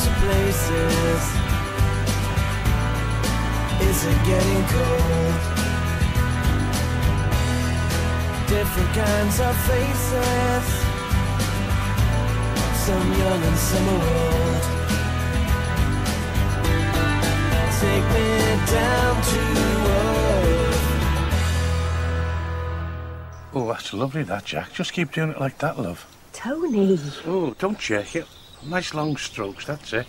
to places. Is it getting cold? Different kinds of faces, some young and some old. Take me down to earth. Oh, that's lovely, that, Jack. Just keep doing it like that, love. Tony. Oh, don't shake it. Nice long strokes, that's it.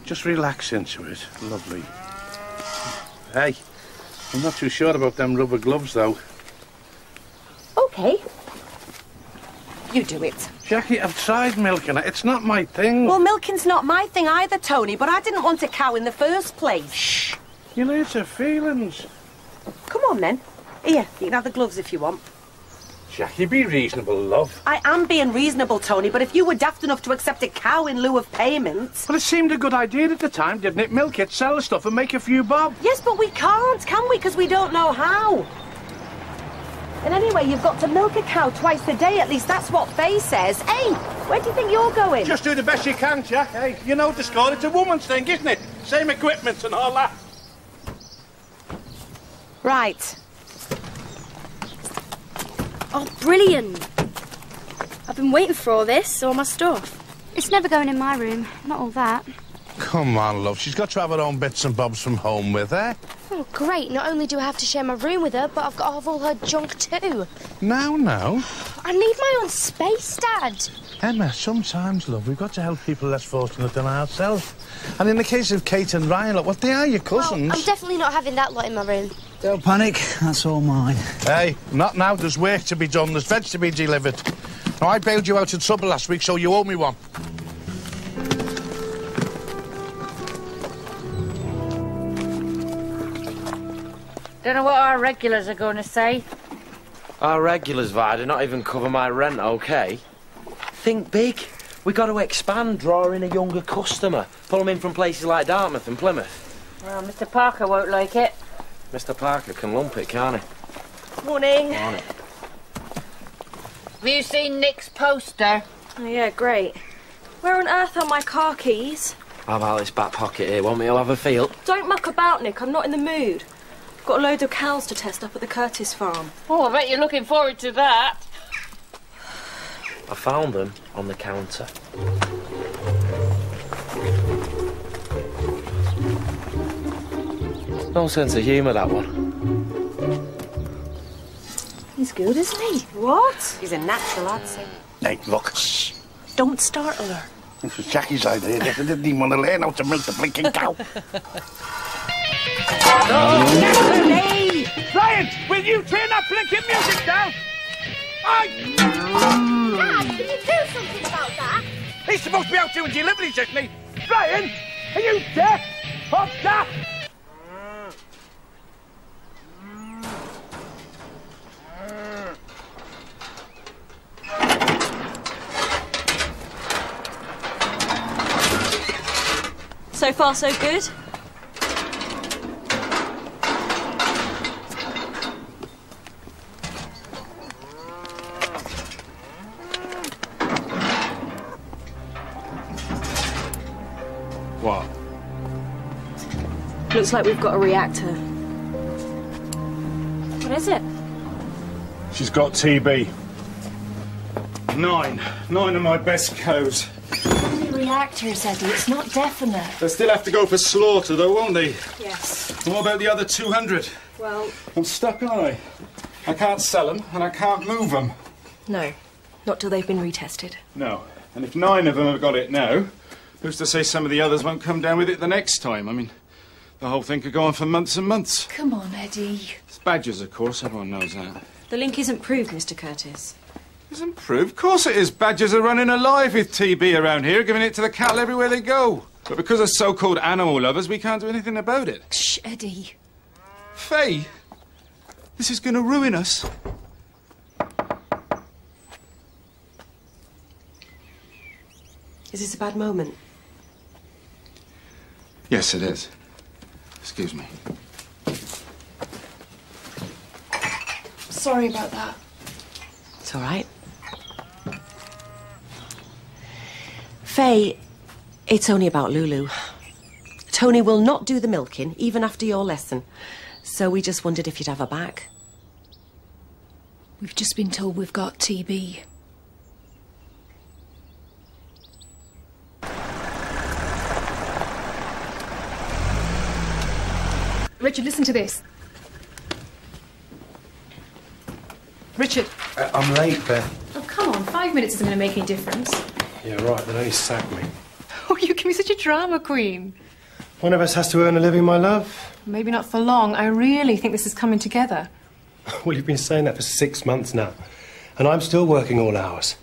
Just relax into it. Lovely. Hey, I'm not too sure about them rubber gloves, though. Okay. You do it. Jackie, I've tried milking it. It's not my thing. Well, milking's not my thing either, Tony, but I didn't want a cow in the first place. Shh. You'll hurt her feelings. Come on, then. Here, you can have the gloves if you want. Jackie, be reasonable, love. I am being reasonable, Tony, but if you were daft enough to accept a cow in lieu of payment... Well, it seemed a good idea at the time, didn't it? Milk it, sell the stuff and make a few bob. Yes, but we can't, can we? Because we don't know how. And anyway, you've got to milk a cow twice a day, at least that's what Faye says. Hey, where do you think you're going? Just do the best you can, Jack. Hey, you know the score. It's a woman's thing, isn't it? Same equipment and all that. Right. Oh, brilliant. I've been waiting for all this, all my stuff. It's never going in my room, not all that. Come on, love. She's got to have her own bits and bobs from home with her. Oh, great. Not only do I have to share my room with her, but I've got to have all her junk too. No. I need my own space, Dad. Emma, sometimes, love, we've got to help people less fortunate than ourselves. And in the case of Kate and Ryan, look, what they are, your cousins. Well, I'm definitely not having that lot in my room. Don't panic, that's all mine. Hey, not now. There's work to be done. There's veg to be delivered. Now, I bailed you out of trouble last week, so you owe me one. Don't know what our regulars are going to say. Our regulars, Vi, do not even cover my rent, OK? Think big. We got to expand, draw in a younger customer. Pull them in from places like Dartmouth and Plymouth. Well, Mr. Parker won't like it. Mr. Parker can lump it, can't he? Morning. Morning. Have you seen Nick's poster? Oh, yeah, great. Where on earth are my car keys? How about this back pocket here? Want me to have a feel? Don't muck about, Nick. I'm not in the mood. Got a load of cows to test up at the Curtis farm. Oh, I bet you're looking forward to that. I found them on the counter. No sense of humour, that one. He's good, isn't he? What? He's a natural, I'd say. Hey, look. Shh. Don't startle her. This was Jackie's idea. They didn't even want to learn how to milk the blinking cow. Hey! Ryan, will you turn that blinking music down? Dad, can you do something about that? He's supposed to be out doing deliveries, isn't he? Ryan, are you deaf or daft? So far, so good? What? Looks like we've got a reactor. What is it? She's got TB. Nine of my best cows. Reactors, Eddie, it's not definite. They'll still have to go for slaughter, though, won't they? Yes. And what about the other 200? Well... I'm stuck, aren't I? I can't sell them, and I can't move them. No. Not till they've been retested. No. And if 9 of them have got it now, who's to say some of the others won't come down with it the next time? I mean, the whole thing could go on for months and months. Come on, Eddie. It's badgers, of course. Everyone knows that. The link isn't proved, Mr. Curtis. Isn't proved? Of course it is. Badgers are running alive with TB around here, giving it to the cattle everywhere they go. But because of so-called animal lovers, we can't do anything about it. Shh, Eddie. Faye, this is going to ruin us. Is this a bad moment? Yes, it is. Excuse me. Sorry about that. It's all right. Faye, It's only about Lulu. Tony will not do the milking, even after your lesson. So we just wondered if you'd have her back. We've just been told we've got TB. Richard, listen to this. Richard. I'm late, Beth. Oh, come on. 5 minutes isn't going to make any difference. Yeah, right. They'll only sack me. Oh, you give me such a drama queen. One of us has to earn a living, my love. Maybe not for long. I really think this is coming together. Well, you've been saying that for 6 months now. And I'm still working all hours.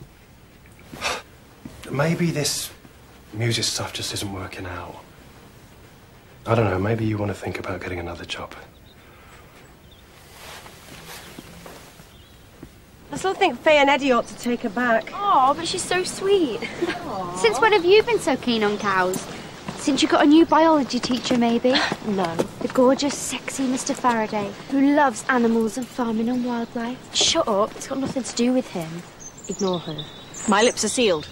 Maybe this music stuff just isn't working out. I don't know. Maybe you want to think about getting another job. I still think Faye and Eddie ought to take her back. Oh, but she's so sweet. Since when have you been so keen on cows? Since you got a new biology teacher, maybe? No. The gorgeous, sexy Mr. Faraday, who loves animals and farming and wildlife. Shut up. It's got nothing to do with him. Ignore her. My lips are sealed.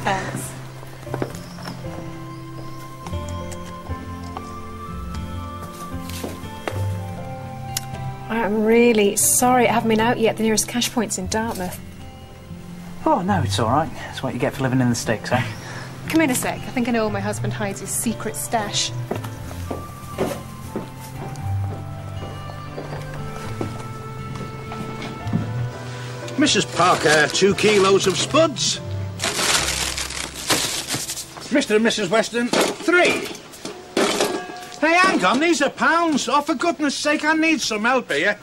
Thanks. I'm really sorry I haven't been out yet. The nearest cash point's in Dartmouth. Oh, no, it's all right. That's what you get for living in the sticks, eh? Come in a sec. I think I know where my husband hides his secret stash. Mrs. Parker, 2 kilos of spuds. Mr. and Mrs. Weston, 3. Hey, hang on, these are pounds. Oh, for goodness sake, I need some help here.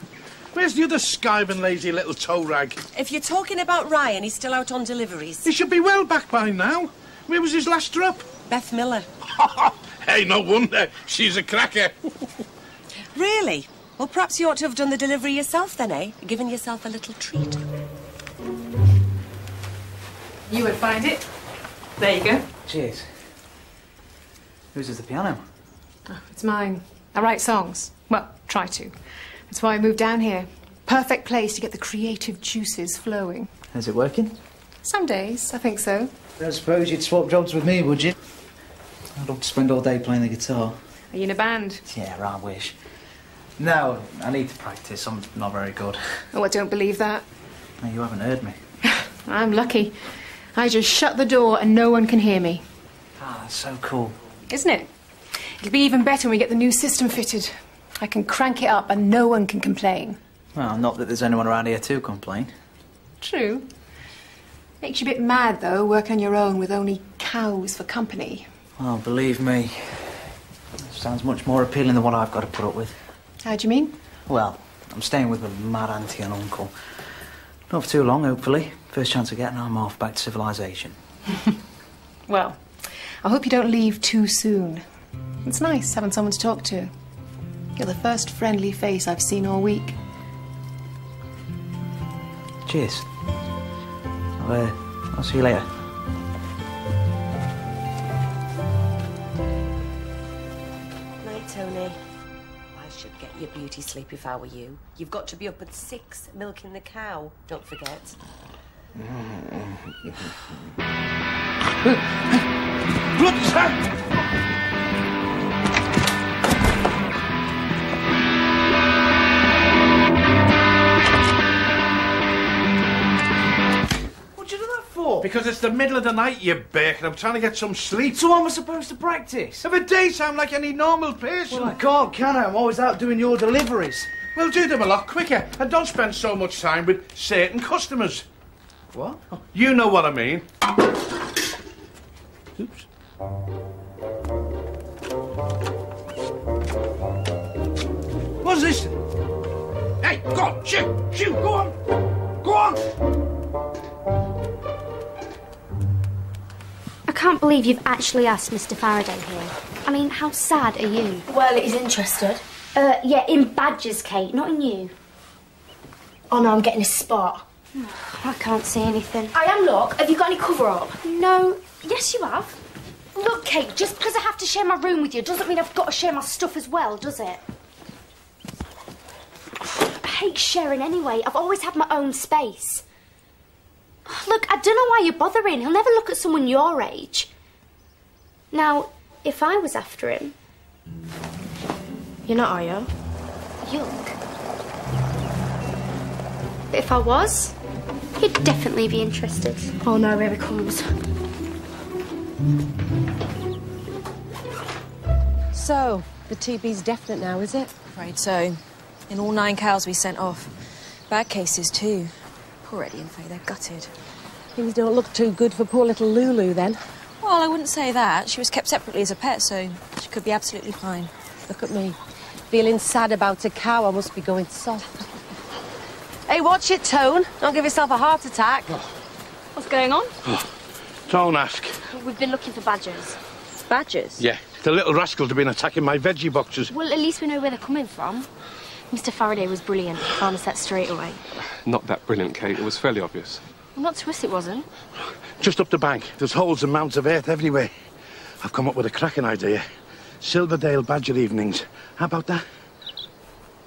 Where's the other skiving lazy little toe rag? If you're talking about Ryan, he's still out on deliveries. He should be well back by now. Where was his last drop? Beth Miller. Hey, no wonder. She's a cracker. Really? Well, perhaps you ought to have done the delivery yourself then, eh? Given yourself a little treat. You would find it. There you go. Cheers. Whose is the piano? Oh, it's mine. I write songs. Well, try to. That's why I moved down here. Perfect place to get the creative juices flowing. Is it working? Some days, I think so. I don't suppose you'd swap jobs with me, would you? I'd love to spend all day playing the guitar. Are you in a band? Yeah, I wish. No, I need to practice. I'm not very good. Oh, I don't believe that. No, you haven't heard me. I'm lucky. I just shut the door and no one can hear me. Ah, that's so cool. Isn't it? It'll be even better when we get the new system fitted. I can crank it up and no one can complain. Well, not that there's anyone around here to complain. True. Makes you a bit mad, though, working on your own with only cows for company. Well, believe me, it sounds much more appealing than what I've got to put up with. How do you mean? Well, I'm staying with my mad auntie and uncle. Not for too long, hopefully. First chance of getting, I'm off back to civilization. Well, I hope you don't leave too soon. It's nice having someone to talk to. You're the first friendly face I've seen all week. Cheers. I'll see you later. Night, Tony. I should get your beauty sleep if I were you. You've got to be up at 6 milking the cow. Don't forget. What'd you do that for? Because it's the middle of the night, you bacon. I'm trying to get some sleep. So am I supposed to practice? Have a daytime like any normal person. Well, I can't, can I? I'm always out doing your deliveries. We'll do them a lot quicker and don't spend so much time with certain customers. What? Oh, you know what I mean. Oops. What's this? Hey, go on, shoot, go on. Go on. I can't believe you've actually asked Mr. Faraday here. I mean, how sad are you? Well, he's interested. Yeah, in badgers, Kate, not in you. Oh no, I'm getting a spot. I can't see anything. I am, look. Have you got any cover-up? No. Yes, you have. Look, Kate, just because I have to share my room with you doesn't mean I've got to share my stuff as well, does it? hate sharing anyway. I've always had my own space. Look, I don't know why you're bothering. He'll never look at someone your age. Now, if I was after him... You're not, are you? Yuck. But if I was, he'd definitely be interested. Oh no, here he comes. So, the TB's definite now, is it? Afraid so. In all 9 cows we sent off. Bad cases too. Poor Eddie and Faye, they're gutted. Things don't look too good for poor little Lulu, then. Well, I wouldn't say that. She was kept separately as a pet, so she could be absolutely fine. Look at me. Feeling sad about a cow, I must be going soft. Hey, watch it, Tone. Don't give yourself a heart attack. What's going on? Don't ask. We've been looking for badgers. Badgers? Yeah, the little rascals have been attacking my veggie boxes. Well, at least we know where they're coming from. Mr. Faraday was brilliant. He found us that straight away. Not that brilliant, Kate. It was fairly obvious. Well, not to us, it wasn't. Just up the bank. There's holes and mounds of earth everywhere. I've come up with a cracking idea. Silverdale Badger evenings. How about that?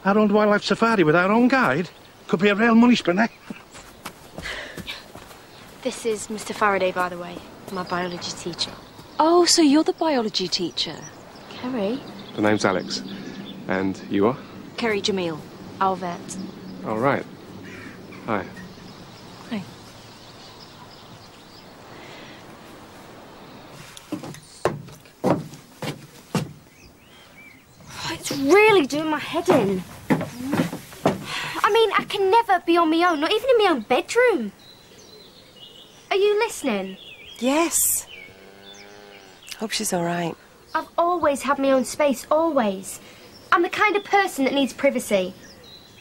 Our own wildlife safari with our own guide. Could be a real money spinner. This is Mr. Faraday, by the way. My biology teacher. Oh, so you're the biology teacher? Kerry? The name's Alex. And you are? Kerry Jamil. Our vet. All right. Hi. Hi. It's really doing my head in. I mean, I can never be on my own, not even in my own bedroom. Are you listening? Yes. Hope she's all right. I've always had my own space, always. I'm the kind of person that needs privacy.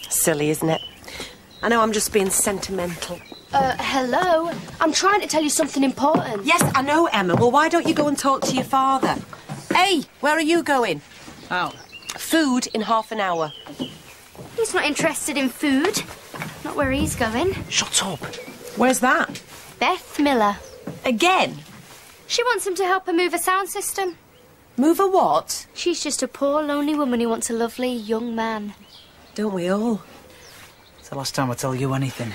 Silly, isn't it? I know I'm just being sentimental. Hello? I'm trying to tell you something important. Yes, I know, Emma. Well, why don't you go and talk to your father? Hey, where are you going? Out. Food in half an hour. He's not interested in food. Not where he's going. Shut up. Where's that? Beth Miller. Again? She wants him to help her move a sound system. Move a what? She's just a poor, lonely woman who wants a lovely young man. Don't we all? It's the last time I tell you anything.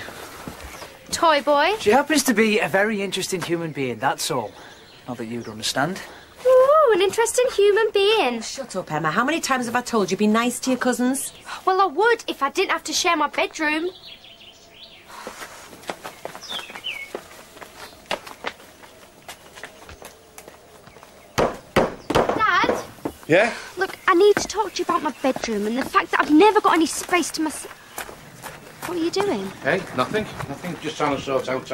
Toy boy? She happens to be a very interesting human being, that's all. Not that you'd understand. Ooh, an interesting human being. Shut up, Emma. How many times have I told you be nice to your cousins? Well, I would if I didn't have to share my bedroom. Dad? Yeah? Look, I need to talk to you about my bedroom and the fact that I've never got any space to myself. What are you doing? Hey, nothing. Nothing. Just trying to sort out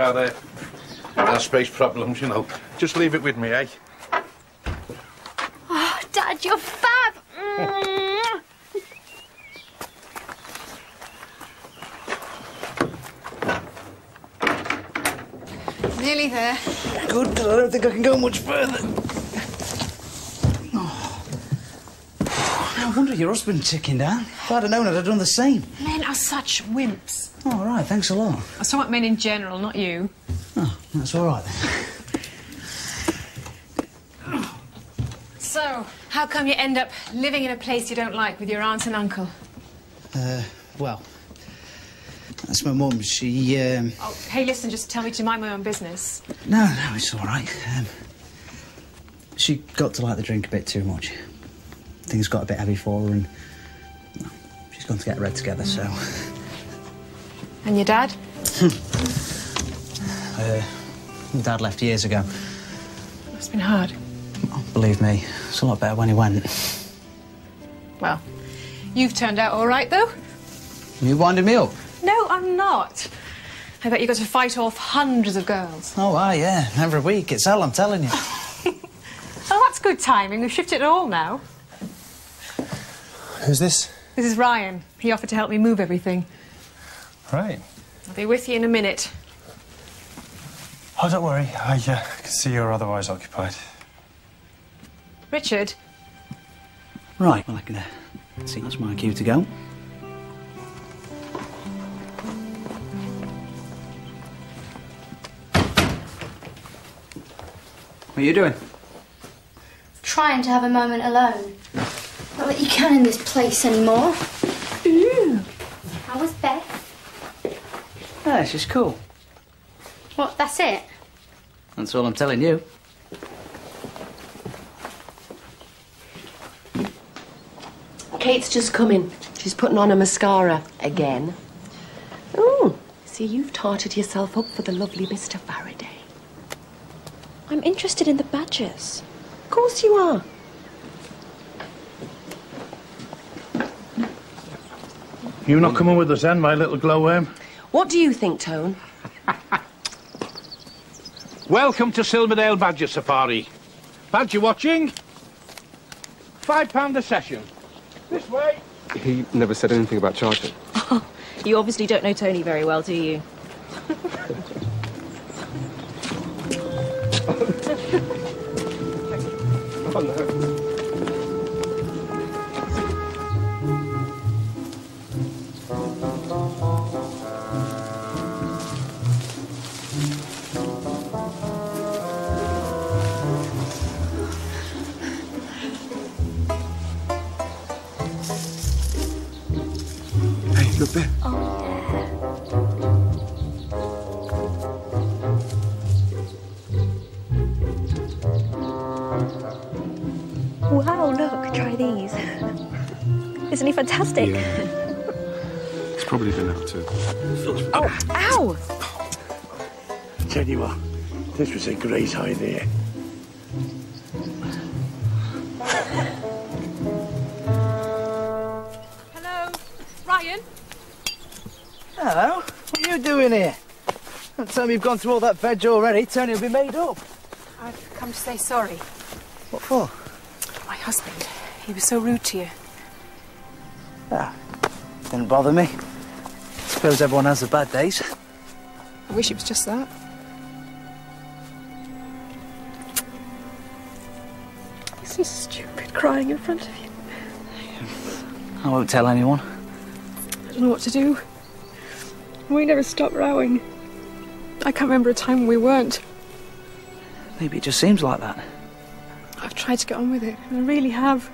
our space problems, you know. Just leave it with me, eh? Oh, Dad, you're fab! Nearly there. Good, because I don't think I can go much further. Oh. No wonder your husband ticking down. If I'd have known, I'd have done the same. Men are such wimps. Oh, all right, thanks a lot. I saw men in general, not you. Oh, that's all right then. So, how come you end up living in a place you don't like with your aunt and uncle? Well, that's my mum. She, Oh, hey, listen, just tell me to mind my own business. No, it's all right. She got to like the drink a bit too much. Things got a bit heavy for her and well, she's gone to get her head together, so... And your dad? My dad left years ago. It's been hard. Oh, believe me, it's a lot better when he went. Well, you've turned out all right, though. You winding me up? No, I'm not. I bet you got to fight off hundreds of girls. Oh, yeah. Every week. It's hell, I'm telling you. Oh, that's good timing. We've shifted it all now. Who's this? This is Ryan. He offered to help me move everything. Right. I'll be with you in a minute. Oh, don't worry. I can see you're otherwise occupied. Richard? Right, well, I can see that's my cue to go. What are you doing? Trying to have a moment alone. Not that you can in this place anymore. Ooh. How was Beth? Ah, she's cool. What, that's it? That's all I'm telling you. Kate's just coming. She's putting on a mascara again. Oh, see, you've tarted yourself up for the lovely Mr. Faraday. I'm interested in the badgers. Of course you are. You not coming with us then, my little glowworm? What do you think, Tone? Welcome to Silverdale Badger Safari. Badger watching? £5 a session. This way. He never said anything about charging. You obviously don't know Tony very well, do you? Oh, no. Hey, look there. Wow, look, try these. Isn't he fantastic? Yeah. It's probably been out too. Oh, ow! Tell you what, this was a great idea. Hello, Ryan? Hello, what are you doing here? By the time you've gone through all that veg already, Tony will be made up. I've come to say sorry. What for? My husband. He was so rude to you. Ah, didn't bother me. Suppose everyone has their bad days. I wish it was just that. This is stupid, crying in front of you. I won't tell anyone. I don't know what to do. We never stopped rowing. I can't remember a time when we weren't. Maybe it just seems like that. I've tried to get on with it, and I really have.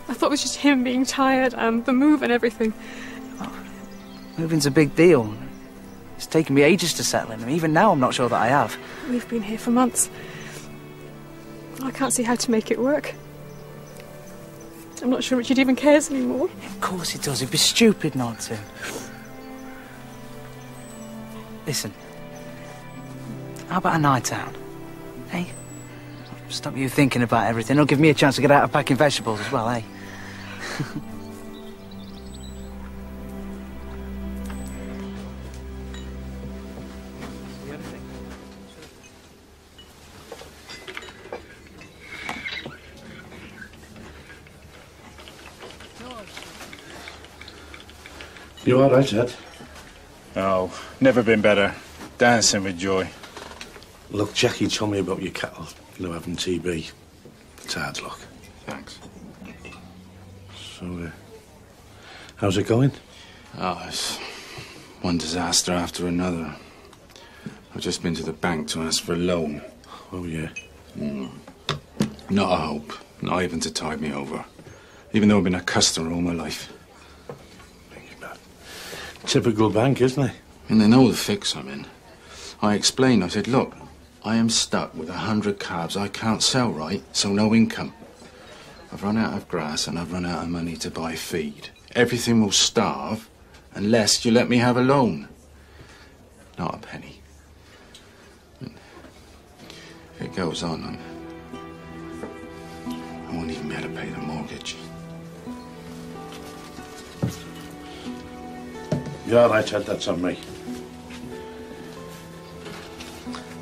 I thought it was just him being tired and the move and everything. Moving's a big deal. It's taken me ages to settle in, and even now I'm not sure that I have. We've been here for months. I can't see how to make it work. I'm not sure Richard even cares anymore. Of course he does. It'd be stupid not to. Listen. How about a night out? Hey? Stop you thinking about everything. It'll give me a chance to get out of packing vegetables as well, eh? You all right, Ed? Oh, never been better. Dancing with joy. Look, Jackie told me about your cattle, having TB. It's hard luck. Thanks. So, how's it going? Oh, it's one disaster after another. I've just been to the bank to ask for a loan. Oh, yeah? Not a hope. Not even to tide me over. Even though I've been a customer all my life. Typical bank, isn't it? And they know the fix I'm in. I explained, I said, look, I am stuck with 100 calves I can't sell right, so no income. I've run out of grass and I've run out of money to buy feed. Everything will starve unless you let me have a loan. Not a penny. If it goes on, I won't even be able to pay the mortgage. You're all right, Ed, that's on me.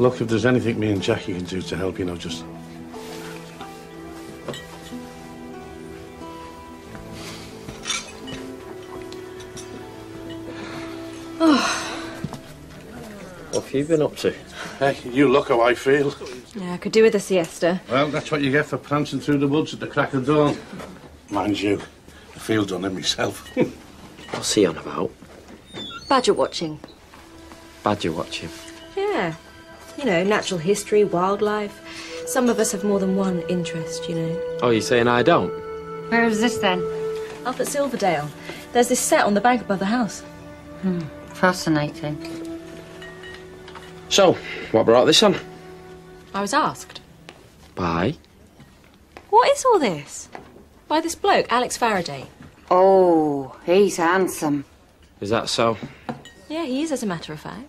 Look, if there's anything me and Jackie can do to help, just... What have you been up to? Hey, you look how I feel. Yeah, I could do with a siesta. Well, that's what you get for prancing through the woods at the crack of dawn. Mind you, I feel done in myself. What's he on about? Badger watching. Badger watching. Yeah. Natural history, wildlife. Some of us have more than one interest, Oh, you're saying I don't? Where is this then? Up at Silverdale. There's this set on the bank above the house. Fascinating. So, what brought this on? I was asked. By? What is all this? By this bloke, Alex Faraday. Oh, he's handsome. Is that so? Yeah, he is, as a matter of fact.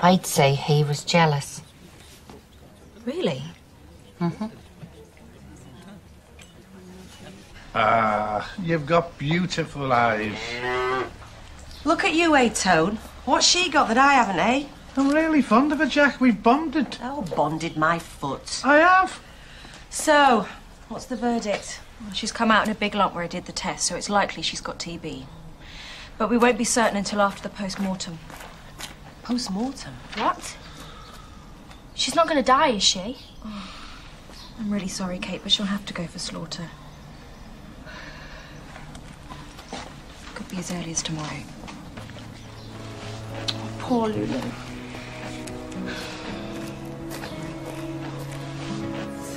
I'd say he was jealous. Really? Mm-hmm. Ah, you've got beautiful eyes. Look at you, Tone. What's she got that I haven't, eh? I'm really fond of her, Jack. We've bonded. Oh, bonded my foot. I have. So, what's the verdict? Well, she's come out in a big lump where I did the test, so it's likely she's got TB. But we won't be certain until after the post-mortem. Post-mortem? What? She's not going to die, is she? Oh, I'm really sorry, Kate, but she'll have to go for slaughter. Could be as early as tomorrow. Poor Lulu.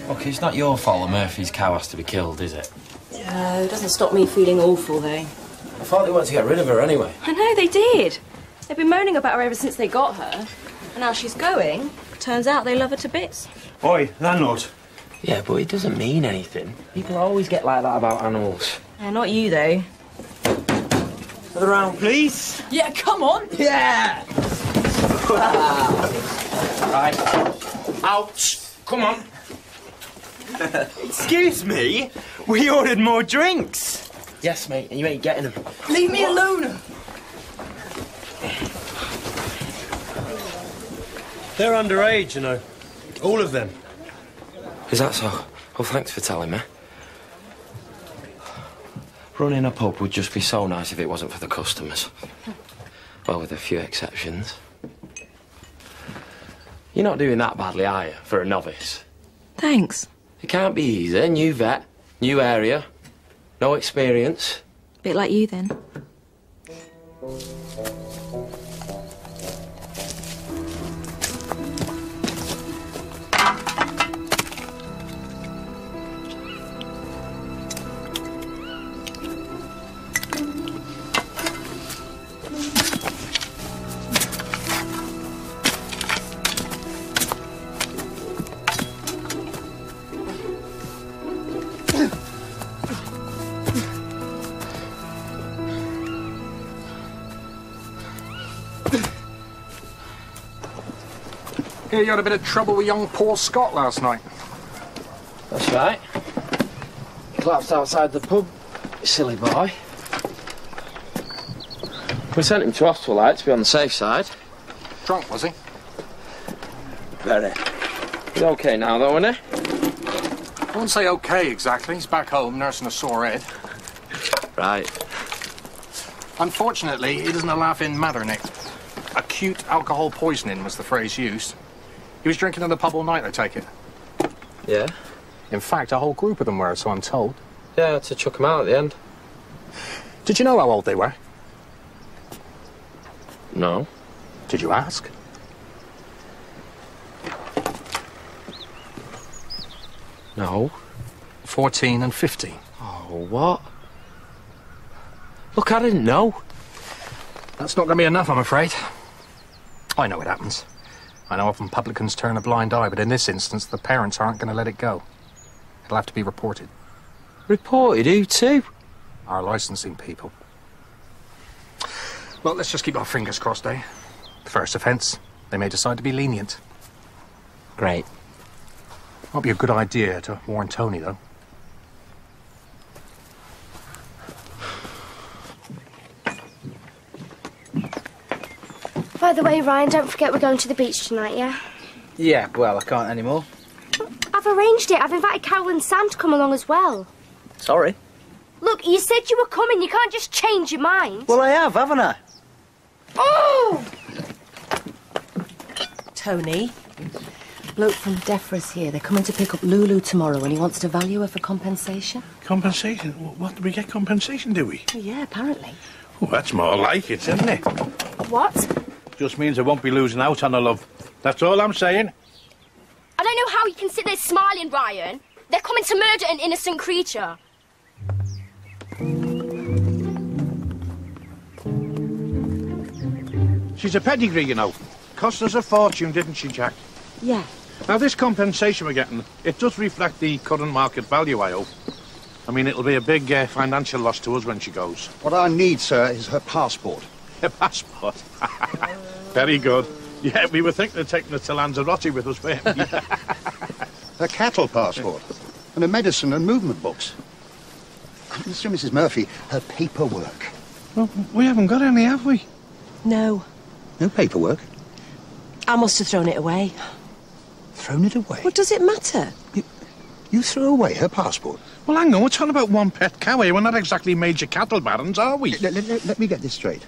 Look, it's not your fault that Murphy's cow has to be killed, is it? It doesn't stop me feeling awful, though. I thought they wanted to get rid of her anyway. I know, they did. They've been moaning about her ever since they got her. And now she's going. Turns out they love her to bits. Oi, landlord. Yeah, but it doesn't mean anything. People always get like that about animals. Not you, though. Another round, please. Yeah, come on. Yeah! Right. Ouch. Come on. Excuse me? We ordered more drinks. Yes, mate, and you ain't getting them. Leave me alone. They're underage, you know. All of them. Is that so? Well, thanks for telling me. Running a pub would just be so nice if it wasn't for the customers. Well, with a few exceptions. You're not doing that badly, are you, for a novice? Thanks. It can't be easy. New vet, new area, no experience. Bit like you, then. Hear you had a bit of trouble with young Paul Scott last night. That's right. Collapsed outside the pub. Silly boy. We sent him to hospital, like, to be on the safe side. Drunk, was he? Very. He's okay now, though, isn't he? I wouldn't say okay, exactly. He's back home, nursing a sore head. Right. Unfortunately, he doesn't laugh in matter, Nick. Acute alcohol poisoning was the phrase used. He was drinking in the pub all night, I take it. Yeah? In fact, a whole group of them were, so I'm told. Yeah, I had to chuck him out at the end. Did you know how old they were? No. Did you ask? No. 14 and 15. Oh, what? Look, I didn't know. That's not going to be enough, I'm afraid. I know it happens. I know often publicans turn a blind eye, but in this instance, the parents aren't going to let it go. It'll have to be reported. Reported? Who to? Our licensing people. Well, let's just keep our fingers crossed, eh? The first offence, they may decide to be lenient. Great. Might be a good idea to warn Tony, though. By the way, Ryan, don't forget we're going to the beach tonight, yeah? Yeah, well, I can't anymore. I've arranged it. I've invited Carol and Sam to come along as well. Sorry. Look, you said you were coming. You can't just change your mind. Well, I have, haven't I? Oh! Tony, bloke from Defra's here. They're coming to pick up Lulu tomorrow and he wants to value her for compensation. Compensation? What, do we get compensation, do we? Oh, yeah, apparently. Oh, that's more like it, isn't it? What? Just means I won't be losing out on her love. That's all I'm saying. I don't know how you can sit there smiling, Ryan. They're coming to murder an innocent creature. She's a pedigree, you know. Cost us a fortune, didn't she, Jack? Yeah. Now, this compensation we're getting, it does reflect the current market value, I hope. I mean, it'll be a big financial loss to us when she goes. What I need, sir, is her passport. Her passport? Very good. Yeah, we were thinking of taking her to Lanzarote with us, weren't we? Her cattle passport. And her medicine and movement books. Mr. and Mrs. Murphy, her paperwork. Well, we haven't got any, have we? No. No paperwork? I must have thrown it away. Thrown it away? What does it matter? You threw away her passport? Well, hang on, we're talking about one pet cow here. We're not exactly major cattle barons, are we? Let me get this straight.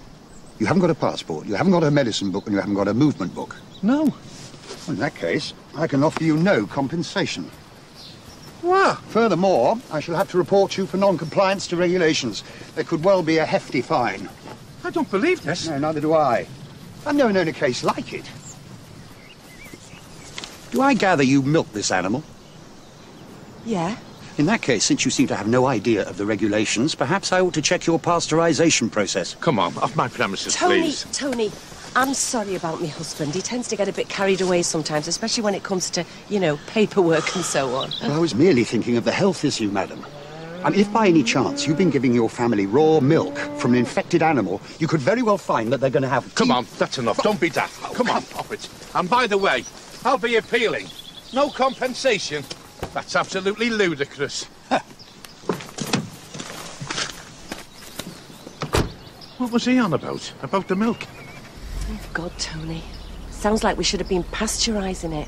You haven't got a passport, you haven't got a medicine book, and you haven't got a movement book? No. Well, in that case, I can offer you no compensation. What? Furthermore, I shall have to report you for non-compliance to regulations. There could well be a hefty fine. I don't believe this. No, neither do I. I've never known a case like it. Do I gather you milked this animal? Yeah. In that case, since you seem to have no idea of the regulations, perhaps I ought to check your pasteurization process. Come on, off my premises, Tony, please. Tony, I'm sorry about my husband. He tends to get a bit carried away sometimes, especially when it comes to, you know, paperwork and so on. Well, I was merely thinking of the health issue, madam. And if by any chance you've been giving your family raw milk from an infected animal, you could very well find that they're going to have... Come on, that's enough. Don't be daft. Come on, off it. And by the way, I'll be appealing. No compensation. That's absolutely ludicrous. What was he on about? About the milk? Oh, God, Tony. Sounds like we should have been pasteurising it.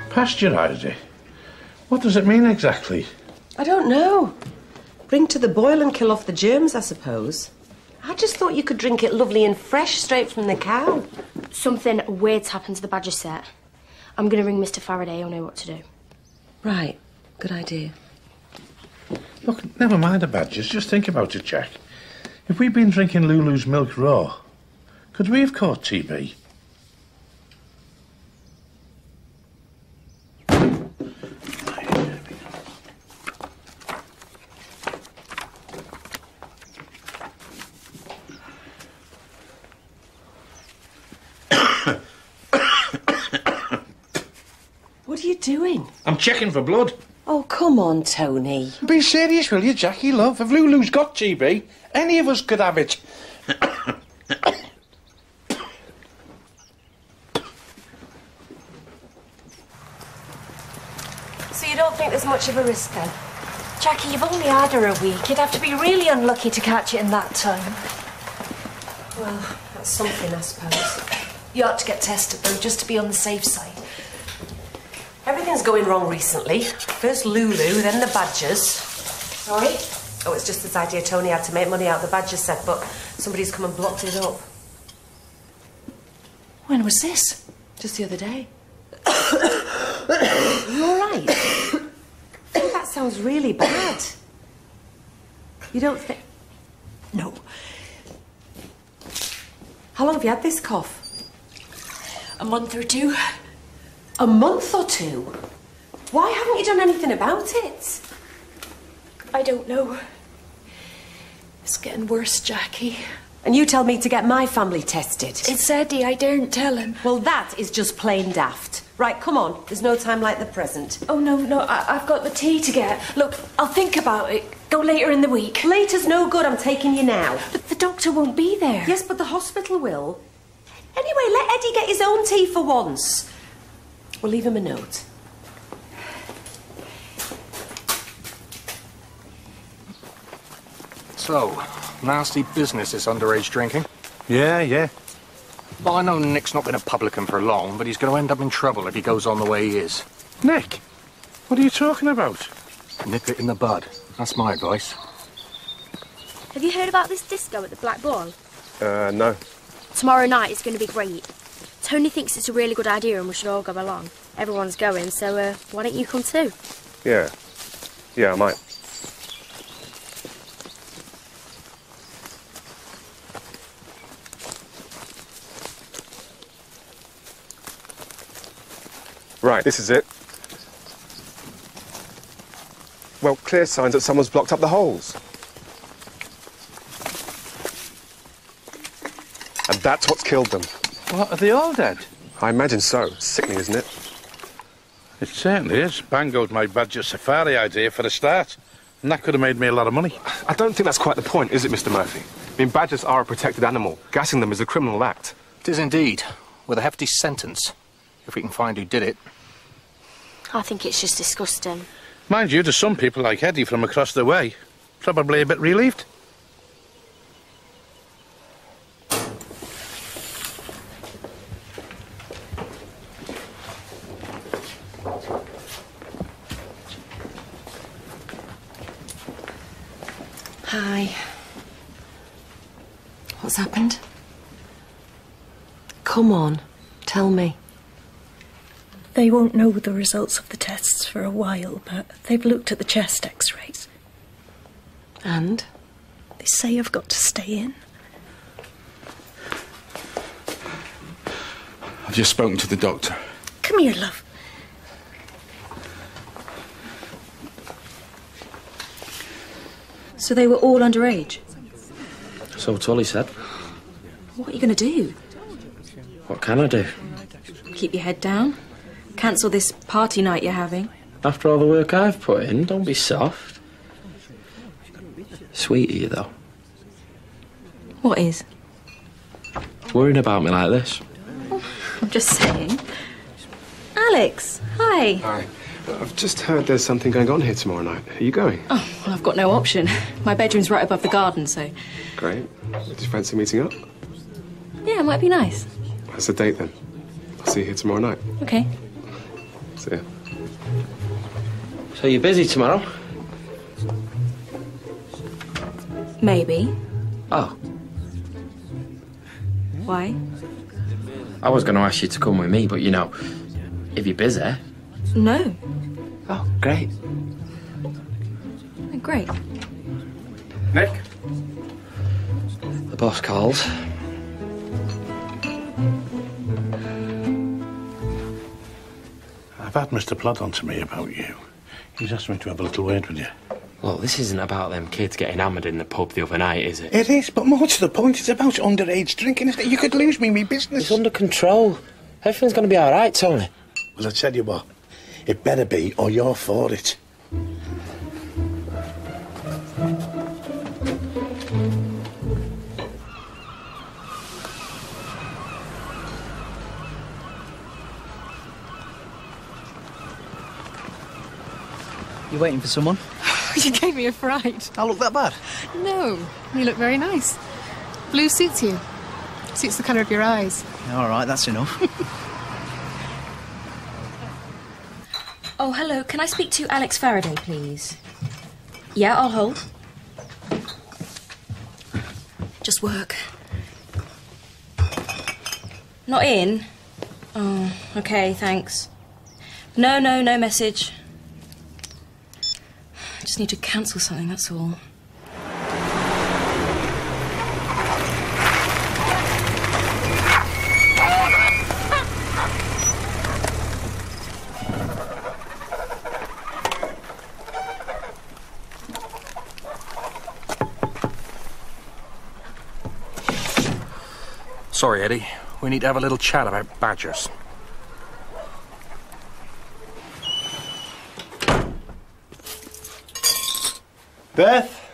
Pasteurise it? What does it mean exactly? I don't know. Bring to the boil and kill off the germs, I suppose. I just thought you could drink it lovely and fresh straight from the cow. Something weird's happened to the badger set. I'm going to ring Mr. Faraday. He'll know what to do. Right. Good idea. Look, never mind the badgers. Just think about it, Jack. If we'd been drinking Lulu's milk raw, could we have caught TB? What are you doing? I'm checking for blood. Oh, come on, Tony. Be serious, will you, Jackie, love? If Lulu's got TB, any of us could have it. So you don't think there's much of a risk, then? Jackie, you've only had her a week. You'd have to be really unlucky to catch it in that time. Well, that's something, I suppose. You ought to get tested, though, just to be on the safe side. Everything's going wrong recently. First Lulu, then the badgers. Sorry? Oh, it's just this idea Tony had to make money out of the badger set, but somebody's come and blocked it up. When was this? Just the other day. You all right? I think that sounds really bad. You don't think... No. How long have you had this cough? A month or two. A month or two? Why haven't you done anything about it? I don't know. It's getting worse, Jackie. And you tell me to get my family tested. It's Eddie, I daren't tell him. Well, that is just plain daft. Right, come on. There's no time like the present. Oh, no, I've got the tea to get. Look, I'll think about it. Go later in the week. Later's no good, I'm taking you now. But the doctor won't be there. Yes, but the hospital will. Anyway, let Eddie get his own tea for once. We'll leave him a note. So, nasty business, this underage drinking. Yeah. Well, I know Nick's not been a publican for long, but he's going to end up in trouble if he goes on the way he is. Nick? What are you talking about? Nip it in the bud. That's my advice. Have you heard about this disco at the Black Ball? No. Tomorrow night is going to be great. Tony thinks it's a really good idea and we should all go along. Everyone's going, so why don't you come too? Yeah. Yeah, I might. Right, this is it. Well, clear signs that someone's blocked up the holes. And that's what's killed them. What, are they all dead? I imagine so. Sickening, isn't it? It certainly is. Bangoed my Badger Safari idea for a start. And that could have made me a lot of money. I don't think that's quite the point, is it, Mr. Murphy? I mean, badgers are a protected animal. Gassing them is a criminal act. It is indeed, with a hefty sentence, if we can find who did it. I think it's just disgusting. Mind you, to some people like Eddie from across the way, probably a bit relieved. Hi. What's happened? Come on, tell me. They won't know the results of the tests for a while, but they've looked at the chest x-rays. And? They say I've got to stay in. I've just spoken to the doctor. Come here, love. So they were all underage? So Tully said. What are you going to do? What can I do? Keep your head down? Cancel this party night you're having? After all the work I've put in, don't be soft. Sweet of you, though. What is? Worrying about me like this. I'm just saying. Alex, hi. Hi. I've just heard there's something going on here tomorrow night. Are you going? Oh, well, I've got no option. My bedroom's right above the garden, so... Great. Do you fancy meeting up? Yeah, it might be nice. That's a date, then. I'll see you here tomorrow night. Okay. See ya. So you're busy tomorrow? Maybe. Oh. Why? I was going to ask you to come with me, but, you know, if you're busy... No. Oh, great. Great. Nick? The boss calls. I've had Mr. Plod on to me about you. He's asked me to have a little word with you. Look, this isn't about them kids getting hammered in the pub the other night, is it? It is, but more to the point, it's about underage drinking, isn't it? You could lose me business. It's under control. Everything's going to be all right, Tony. Well, I tell you what, it better be, or you're for it. You waiting for someone? You gave me a fright. I look that bad? No, you look very nice. Blue suits you. Suits the colour of your eyes. All right, that's enough. Oh, hello. Can I speak to Alex Faraday, please? Yeah, I'll hold. Just work. Not in? Oh, okay, thanks. No message. I just need to cancel something, that's all. Sorry, Eddie. We need to have a little chat about badgers. Beth?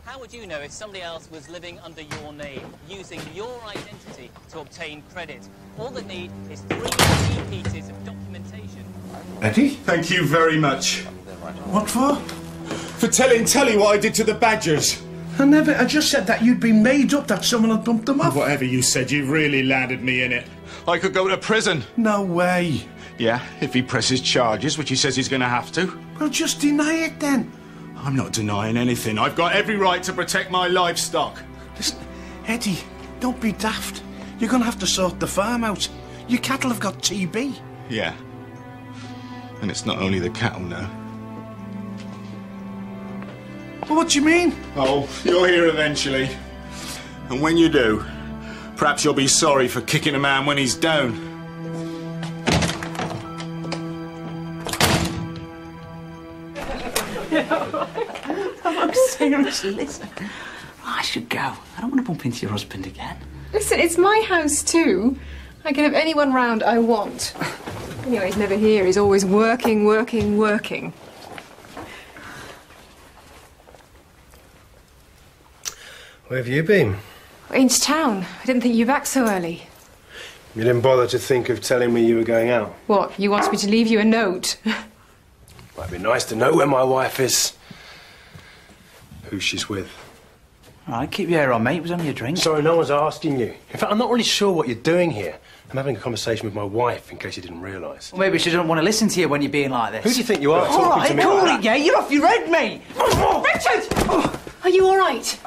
How would you know if somebody else was living under your name, using your identity to obtain credit? All they need is 3 key pieces of documentation. Eddie? Thank you very much. What for? For telling Tully what I did to the badgers. I just said that you'd been made up that someone had bumped them off. Whatever you said, you really landed me in it. I could go to prison. No way. Yeah, if he presses charges, which he says he's going to have to. Well, just deny it then. I'm not denying anything. I've got every right to protect my livestock. Listen, Eddie, don't be daft. You're going to have to sort the farm out. Your cattle have got TB. Yeah. And it's not only the cattle now. Well, what do you mean? Oh, you'll hear eventually. And when you do, perhaps you'll be sorry for kicking a man when he's down. Oh, seriously, listen. I should go. I don't want to bump into your husband again. Listen, it's my house too. I can have anyone round I want. Anyway, he's never here. He's always working, working, working. Where have you been? Into town. I didn't think you'd be back so early. You didn't bother to think of telling me you were going out? What, you wanted me to leave you a note? Might be nice to know where my wife is. Who she's with. All right, keep your hair on, mate. It was only a drink. Sorry, no one's asking you. In fact, I'm not really sure what you're doing here. I'm having a conversation with my wife, in case you didn't realise. Well, maybe she doesn't want to listen to you when you're being like this. Who do you think you are, all talking right, to me cool like it, that? yeah? You're off your head, mate! Richard! Are you all right?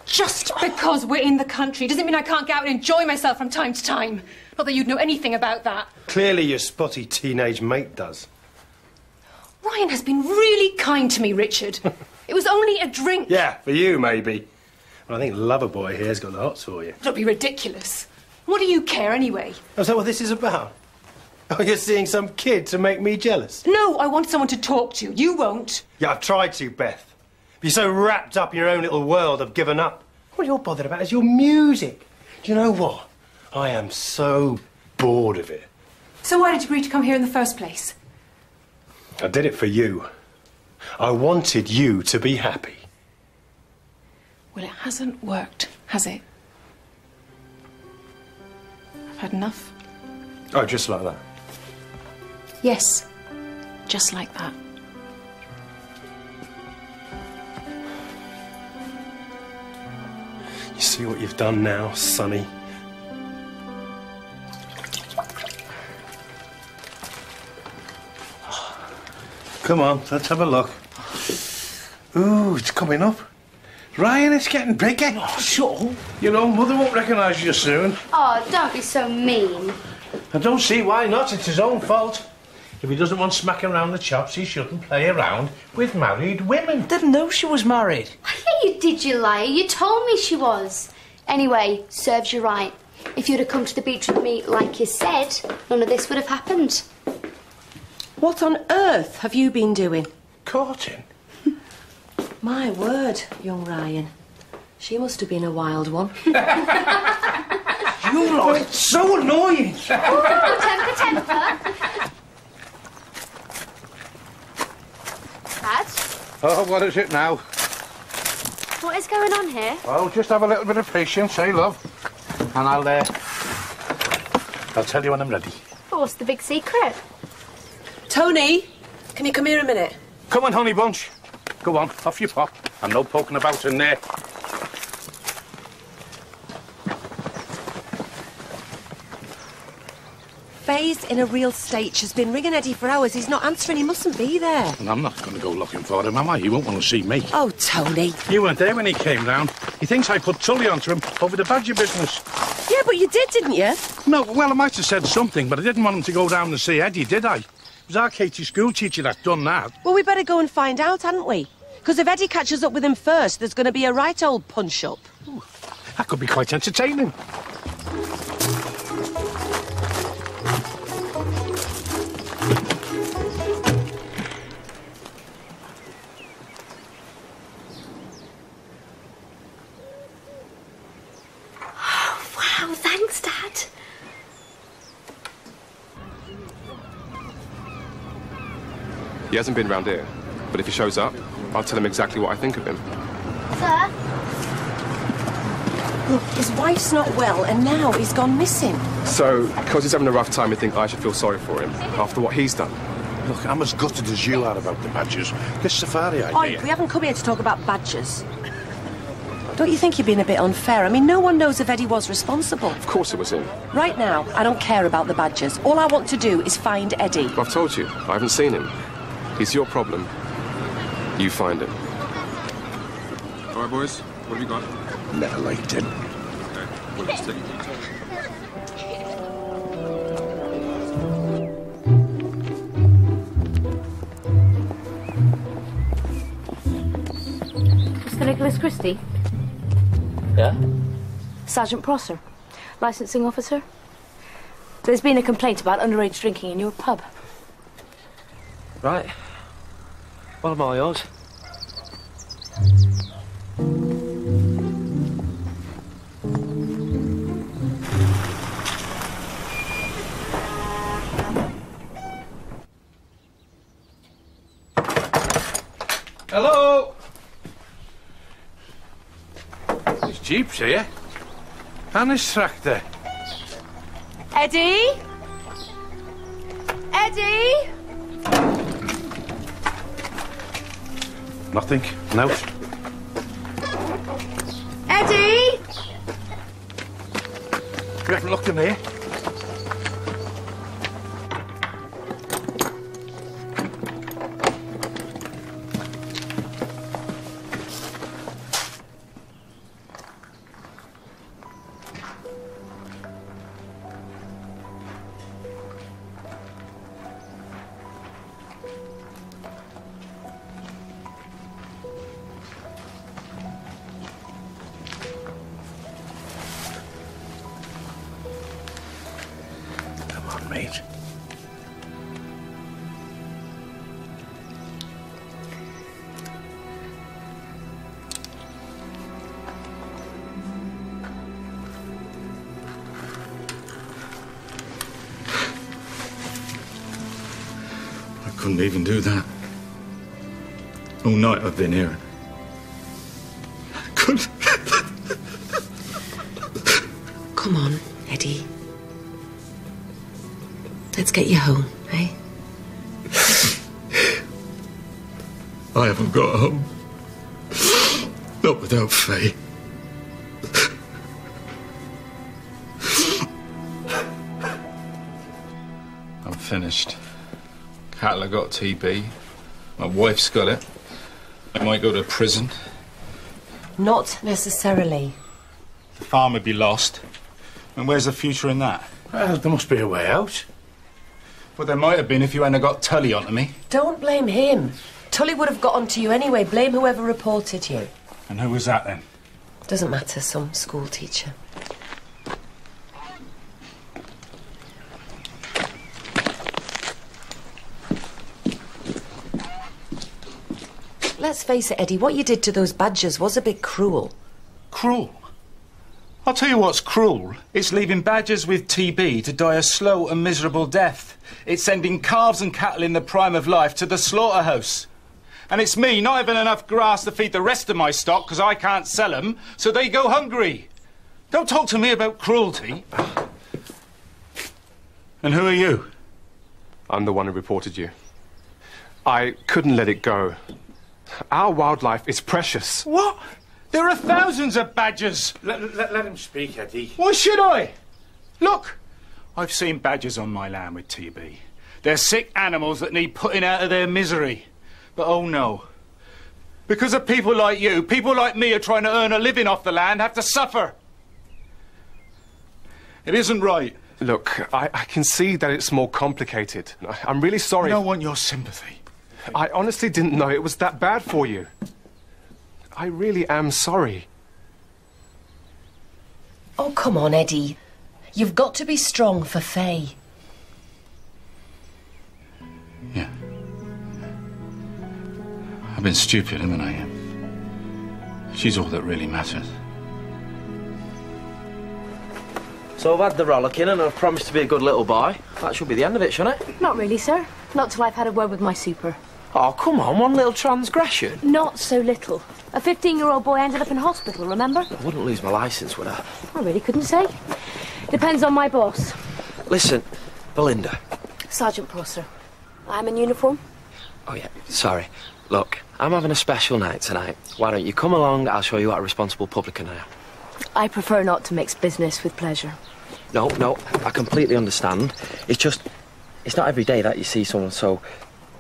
Just because we're in the country doesn't mean I can't get out and enjoy myself from time to time. Not that you'd know anything about that. Clearly your spotty teenage mate does. Ryan has been really kind to me, Richard. It was only a drink. Yeah, for you, maybe. Well, I think Loverboy here's got the hots for you. Don't be ridiculous. What do you care, anyway? Oh, is that what this is about? Oh, you're seeing some kid to make me jealous? No, I want someone to talk to. You won't. Yeah, I've tried to, Beth. But you're so wrapped up in your own little world, I've given up. What you're bothered about is your music. Do you know what? I am so bored of it. So why did you agree to come here in the first place? I did it for you. I wanted you to be happy. Well, it hasn't worked, has it? I've had enough. Oh, just like that? Yes, just like that. You see what you've done now, Sonny? Come on, let's have a look. Ooh, it's coming up. Ryan, it's getting bigger. Oh, shut up. Your own mother won't recognise you soon. Oh, don't be so mean. I don't see why not. It's his own fault. If he doesn't want smacking around the chops, he shouldn't play around with married women. Didn't know she was married. Yeah, you did, you liar. You told me she was. Anyway, serves you right. If you'd have come to the beach with me like you said, none of this would have happened. What on earth have you been doing? Courting. My word, young Ryan. She must have been a wild one. You lot are so annoying. Oh, temper. Dad? Oh, what is it now? What is going on here? Oh, just have a little bit of patience, eh, love? And I'll tell you when I'm ready. But what's the big secret? Tony, can you come here a minute? Come on, honey bunch. Go on, off you pop. I'm no poking about in there. Faye's in a real state. She's been ringing Eddie for hours. He's not answering. He mustn't be there. And I'm not going to go looking for him, am I? He won't want to see me. Oh, Tony. You weren't there when he came round. He thinks I put Tully onto him over the badger business. Yeah, but you did, didn't you? No, well, I might have said something, but I didn't want him to go down and see Eddie, did I? It was our Katie school teacher that done that. Well, we better go and find out, hadn't we? Because if Eddie catches up with him first, there's going to be a right old punch-up. That could be quite entertaining. Wow, thanks, Dad. He hasn't been round here, but if he shows up, I'll tell him exactly what I think of him. Sir? Look, his wife's not well, and now he's gone missing. So, because he's having a rough time, you think I should feel sorry for him after what he's done? Look, I'm as gutted as you are about the badgers. This safari idea. Oi, we haven't come here to talk about badgers. Don't you think you're being a bit unfair? I mean, no one knows if Eddie was responsible. Of course it was him. Right now, I don't care about the badgers. All I want to do is find Eddie. I've told you, I haven't seen him. He's your problem. You find him. All right, boys, what have you got? Never liked him. Okay, what is it? Mr. Nicholas Christie? Yeah? Sergeant Prosser, licensing officer. There's been a complaint about underage drinking in your pub. Right. Well, I'm all yours. Hello? There's jeeps here. And this tractor. Eddie? Eddie? Nothing. No. Eddie? We haven't looked in here. Mate. I couldn't even do that. All night I've been here. I couldn't. Come on, Eddie. Let's get you home, eh? I haven't got home. Not without Faye. I'm finished. Cattle have got TB. My wife's got it. I might go to prison. Not necessarily. The farm would be lost. And where's the future in that? Well, there must be a way out. Well, there might have been if you hadn't got Tully onto me. Don't blame him. Tully would have got onto you anyway. Blame whoever reported you. And who was that then? Doesn't matter, some school teacher. Let's face it, Eddie, what you did to those badgers was a bit cruel. Cruel? I'll tell you what's cruel. It's leaving badgers with TB to die a slow and miserable death. It's sending calves and cattle in the prime of life to the slaughterhouse. And it's me not having enough grass to feed the rest of my stock because I can't sell them, so they go hungry. Don't talk to me about cruelty. And who are you? I'm the one who reported you. I couldn't let it go. Our wildlife is precious. What? There are thousands of badgers. Let him speak, Eddie. Why should I? Look, I've seen badgers on my land with TB. They're sick animals that need putting out of their misery. But oh no. Because of people like you, people like me are trying to earn a living off the land have to suffer. It isn't right. Look, I can see that it's more complicated. I'm really sorry. I don't want your sympathy. I honestly didn't know it was that bad for you. I really am sorry. Oh, come on, Eddie. You've got to be strong for Faye. Yeah. I've been stupid, haven't I? She's all that really matters. So I've had the rollicking and I've promised to be a good little boy. That should be the end of it, shouldn't it? Not really, sir. Not till I've had a word with my super. Oh, come on, one little transgression. Not so little. A 15-year-old boy ended up in hospital, remember? I wouldn't lose my licence, would I? I really couldn't say. Depends on my boss. Listen, Belinda. Sergeant Prosser. I'm in uniform. Oh, yeah, sorry. Look, I'm having a special night tonight. Why don't you come along, I'll show you what a responsible publican I am. I prefer not to mix business with pleasure. No, I completely understand. It's not every day that you see someone so,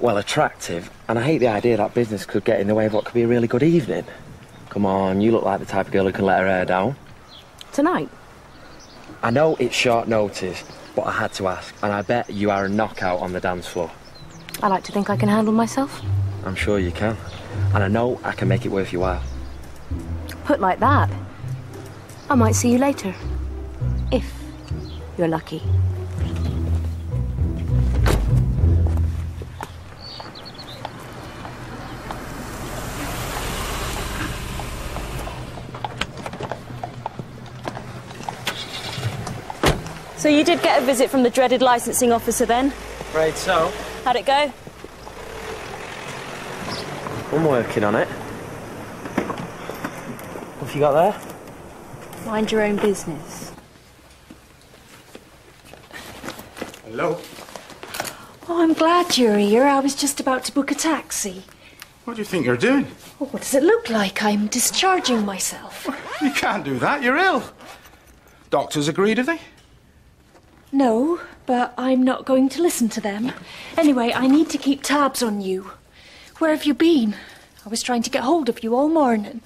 well, attractive, and I hate the idea that business could get in the way of what could be a really good evening. Come on, you look like the type of girl who can let her hair down. Tonight? I know it's short notice, but I had to ask, and I bet you are a knockout on the dance floor. I like to think I can handle myself. I'm sure you can, and I know I can make it worth your while. Put like that, I might see you later. If you're lucky. So you did get a visit from the dreaded licensing officer then? Afraid so. How'd it go? I'm working on it. What have you got there? Mind your own business. Hello? Oh, I'm glad you're here. I was just about to book a taxi. What do you think you're doing? Oh, what does it look like? I'm discharging myself. You can't do that, you're ill. Doctors agreed, have they? No, but I'm not going to listen to them. Anyway, I need to keep tabs on you. Where have you been? I was trying to get hold of you all morning.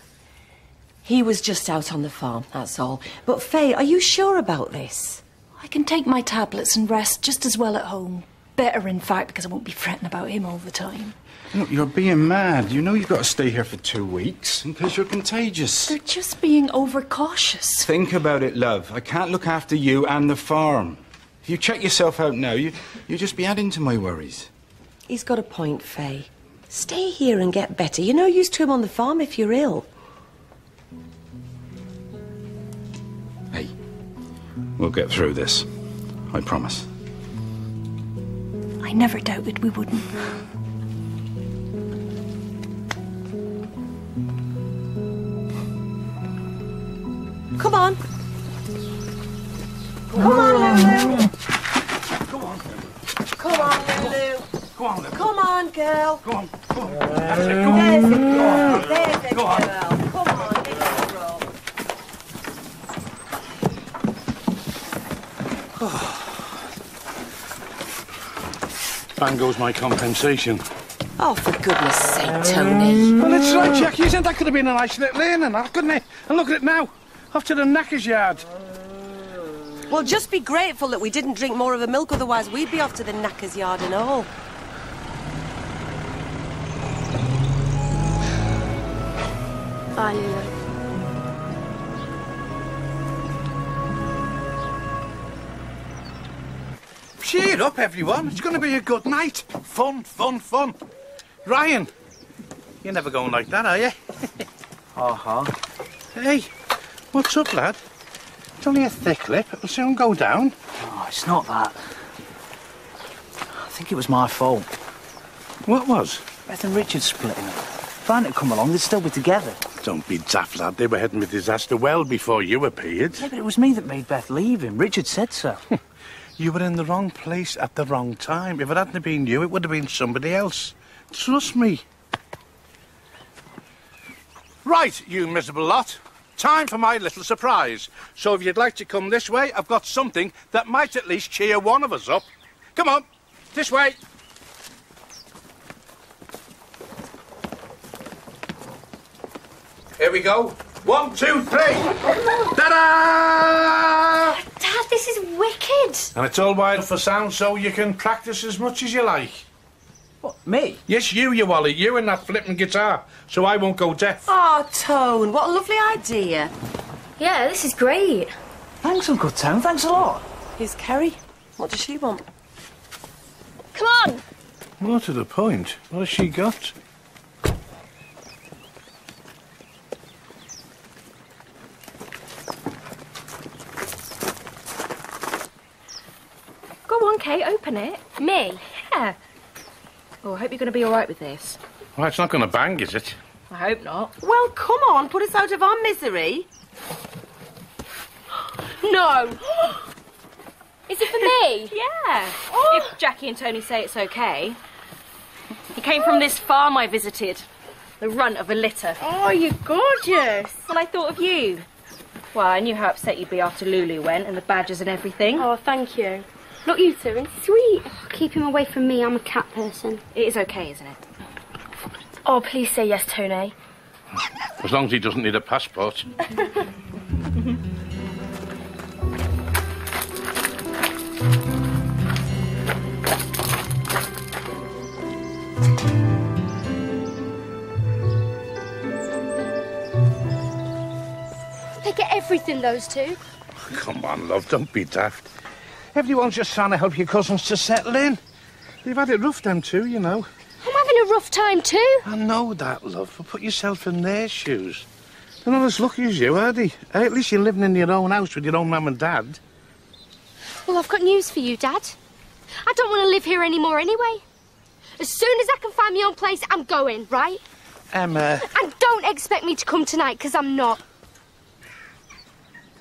He was just out on the farm, that's all. But Faye, are you sure about this? I can take my tablets and rest just as well at home. Better, in fact, because I won't be fretting about him all the time. Look, you're being mad. You know you've got to stay here for 2 weeks in case you're contagious. They're just being overcautious. Think about it, love. I can't look after you and the farm. If you check yourself out now, you'll just be adding to my worries. He's got a point, Faye. Stay here and get better. You're no use to him on the farm if you're ill. Hey, we'll get through this. I promise. I never doubted we wouldn't. Come on. Come on, Lulu. Go on. Come on, Lulu. Go on, Lulu. Come on, girl. Go on. Go on. That's it. Go on. There's the girl. There's the Go on. girl. Come on, little girl. Bang goes my compensation. Oh, for goodness sake, Tony. Well, it's right, Jackie, isn't that could have been a nice little inn and that, couldn't it? And look at it now. Off to the knacker's yard. Well, just be grateful that we didn't drink more of the milk, otherwise we'd be off to the knacker's yard and all. Bye, Lulu. Cheer up, everyone. It's going to be a good night. Fun, fun, fun. Ryan, you're never going like that, are you? Hey, what's up, lad? It's only a thick lip. It'll soon go down. Oh, it's not that. I think it was my fault. What was? Beth and Richard splitting up. If I hadn't come along, they'd still be together. Don't be daft, lad. They were heading with disaster well before you appeared. Yeah, but it was me that made Beth leave him. Richard said so. You were in the wrong place at the wrong time. If it hadn't been you, it would have been somebody else. Trust me. Right, you miserable lot. Time for my little surprise. So if you'd like to come this way, I've got something that might at least cheer one of us up. Come on, this way. Here we go. 1, 2, 3. Ta-da! Dad, this is wicked. And it's all wired for sound, so you can practice as much as you like. What, me? Yes, you Wally. You and that flipping guitar, so I won't go deaf. Oh, Tone, what a lovely idea. Yeah, this is great. Thanks, Uncle Tone. Thanks a lot. Here's Kerry. What does she want? Come on. More to the point, what has she got? Go on, Kate, open it. Me? Yeah. Oh, I hope you're going to be all right with this. Well, it's not going to bang, is it? I hope not. Well, come on, put us out of our misery. No. Is it for me? Yeah. If Jackie and Tony say it's okay. He came from this farm I visited. The runt of a litter. Oh, you're gorgeous. Well, I thought of you. Well, I knew how upset you'd be after Lulu went and the badgers and everything. Oh, thank you. Look, you two, and sweet. Oh, keep him away from me. I'm a cat person. It is okay, isn't it? Oh, please say yes, Tony. As long as he doesn't need a passport. They get everything, those two. Come on, love, don't be daft. Everyone's just trying to help your cousins to settle in. They've had it rough, them too, you know. I'm having a rough time too. I know that, love, but put yourself in their shoes. They're not as lucky as you, are they? At least you're living in your own house with your own mum and dad. Well, I've got news for you, Dad. I don't want to live here anymore anyway. As soon as I can find my own place, I'm going, right? Emma. And don't expect me to come tonight, because I'm not.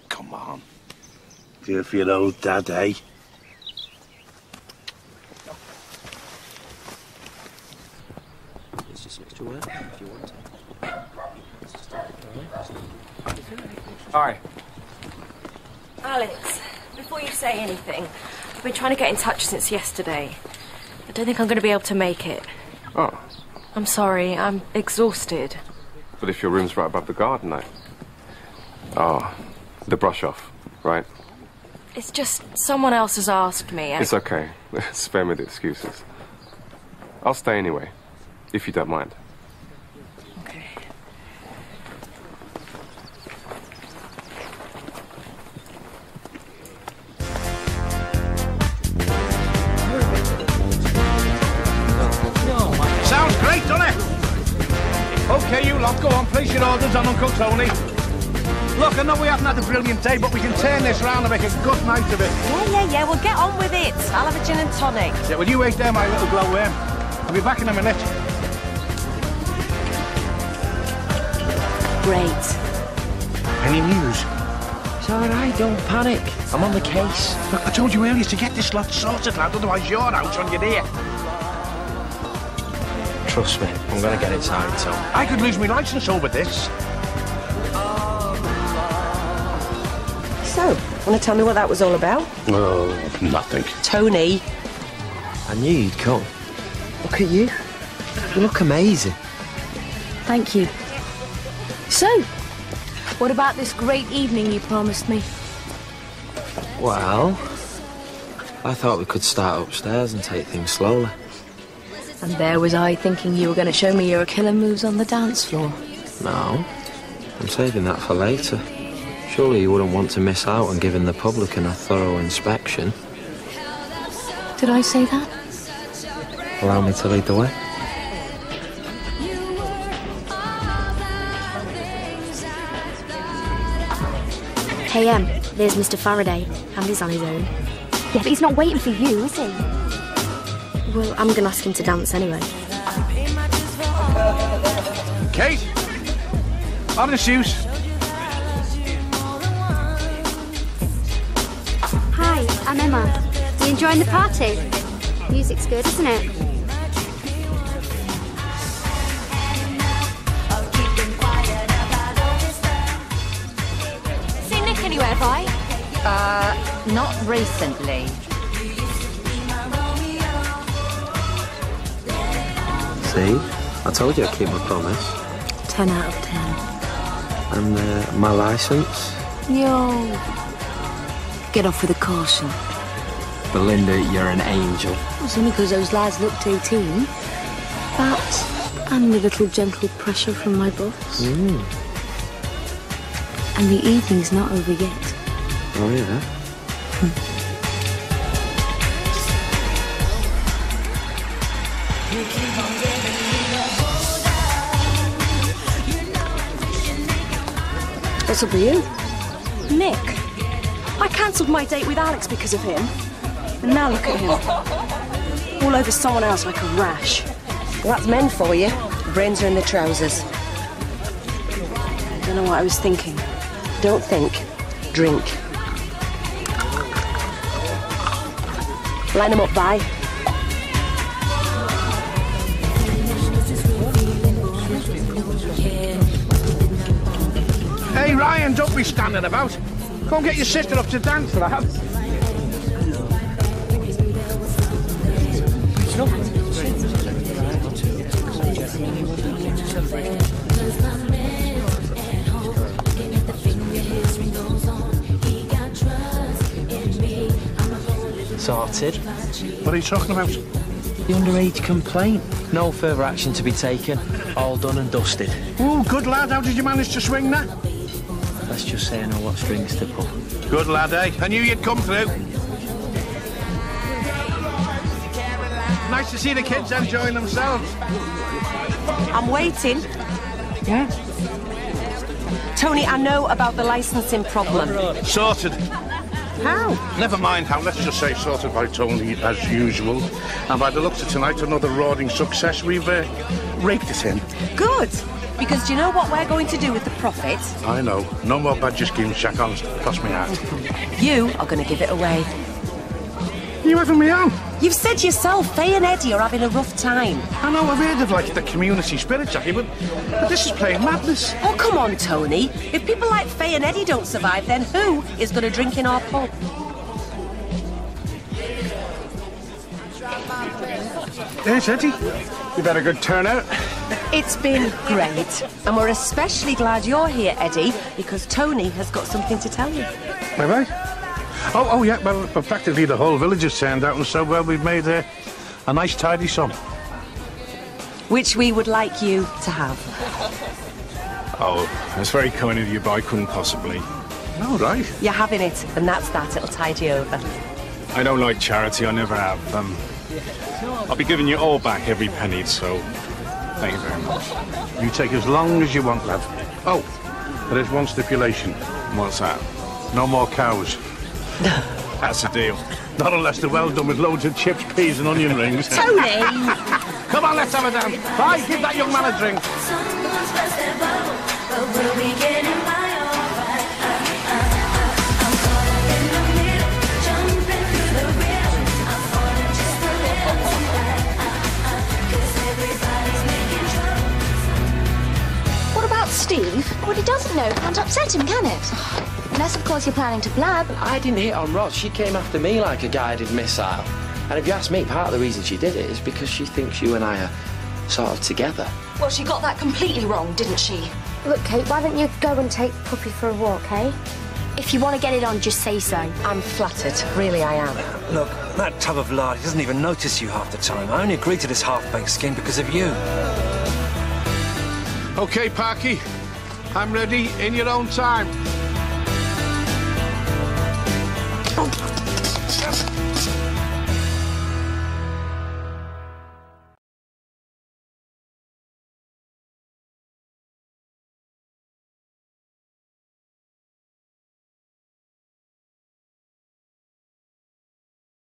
Come on. Do it for your old dad, eh? It's just an extra word if you want to. Hi. Alex, before you say anything, I've been trying to get in touch since yesterday. I don't think I'm going to be able to make it. Oh, I'm sorry, I'm exhausted. but if your room's right above the garden, Oh, the brush off, right? It's just someone else has asked me. It's okay. Spare me the excuses. I'll stay anyway, if you don't mind. Okay. Sounds great, doesn't it? OK, you lot, go on, place your orders on Uncle Tony. Look, I know we haven't had a brilliant day, but we can turn this round and make a good night of it. Yeah, we'll get on with it. I'll have a gin and tonic. Yeah, well, you wait there, my little glowworm. I'll be back in a minute. Great. Any news? It's all right, don't panic. I'm on the case. Look, I told you earlier to get this lot sorted, lad, otherwise you're out on your ear. Trust me, I'm going to get it signed, so... I could lose my licence over this. So, want to tell me what that was all about? Oh, nothing. Tony. I knew you'd come. Look at you. You look amazing. Thank you. So, what about this great evening you promised me? Well, I thought we could start upstairs and take things slowly. And there was I thinking you were going to show me your killer moves on the dance floor. No, I'm saving that for later. Surely you wouldn't want to miss out on giving the publican a thorough inspection. Did I say that? Allow me to lead the way. Hey, there's Mr. Faraday. Andy's on his own. Yeah, but he's not waiting for you, is he? Well, I'm going to ask him to dance anyway. Kate? Orange juice. Hi, I'm Emma. You enjoying the party? Music's good, isn't it? Seen Nick anywhere, have I? Not recently. See? I told you I'd keep my promise. 10 out of 10. And my licence? Yo. Get off with a caution. Belinda, you're an angel. It's only because those lads looked 18. But, and a little gentle pressure from my boss. Mm. And the evening's not over yet. Oh, yeah? What's up with you? Nick. I cancelled my date with Alex because of him. And now look at him. All over someone else like a rash. Well, that's men for you. Brains are in the trousers. I don't know what I was thinking. Don't think. Drink. Line them up, Vi. Hey, Ryan, don't be standing about. Go and get your sister up to dance, lad. Sorted. What are you talking about? The underage complaint. No further action to be taken. All done and dusted. Oh, good lad. How did you manage to swing that? Let's just say I know what strings to pull. Good lad, eh? I knew you'd come through. Nice to see the kids enjoying themselves. I'm waiting. Yeah? Tony, I know about the licensing problem. Sorted. How? Never mind how, let's just say sorted by Tony as usual. And by the looks of tonight, another roaring success. We've raked it in. Good. Because do you know what we're going to do with the profit? I know. No more badger schemes, Jack, honest. Cross me out. You are going to give it away. You having me on? You've said yourself, Faye and Eddie are having a rough time. I know, I've heard of, like, the community spirit, Jackie, but this is plain madness. Oh, come on, Tony. If people like Faye and Eddie don't survive, then who is going to drink in our pub? There's Eddie. You've had a good turnout. It's been great. And we're especially glad you're here, Eddie, because Tony has got something to tell you. Have I? Oh, yeah, well, practically the whole village has turned out, and so, well, we've made a nice, tidy sum. Which we would like you to have. Oh, that's very kind of you, but I couldn't possibly. All right. You're having it, and that's that. It'll tide you over. I don't like charity, I never have. I'll be giving you all back, every penny, so thank you very much. You take as long as you want, lad. Oh, there is one stipulation. What's that? No more cows. That's a deal. Not unless they're well done with loads of chips, peas and onion rings. Tony! Come on, let's have a dance. Bye, give that young man a drink. What about Steve? What he doesn't know can't upset him, can it? Unless, of course, you're planning to blab. I didn't hit on Rod. She came after me like a guided missile. And if you ask me, part of the reason she did it is because she thinks you and I are sort of together. Well, she got that completely wrong, didn't she? Look, Kate, why don't you go and take Puppy for a walk, eh? If you want to get it on, just say so. I'm flattered. Really, I am. Look, that tub of lard, he doesn't even notice you half the time. I only agreed to this half-baked skin because of you. OK, Parky. I'm ready in your own time.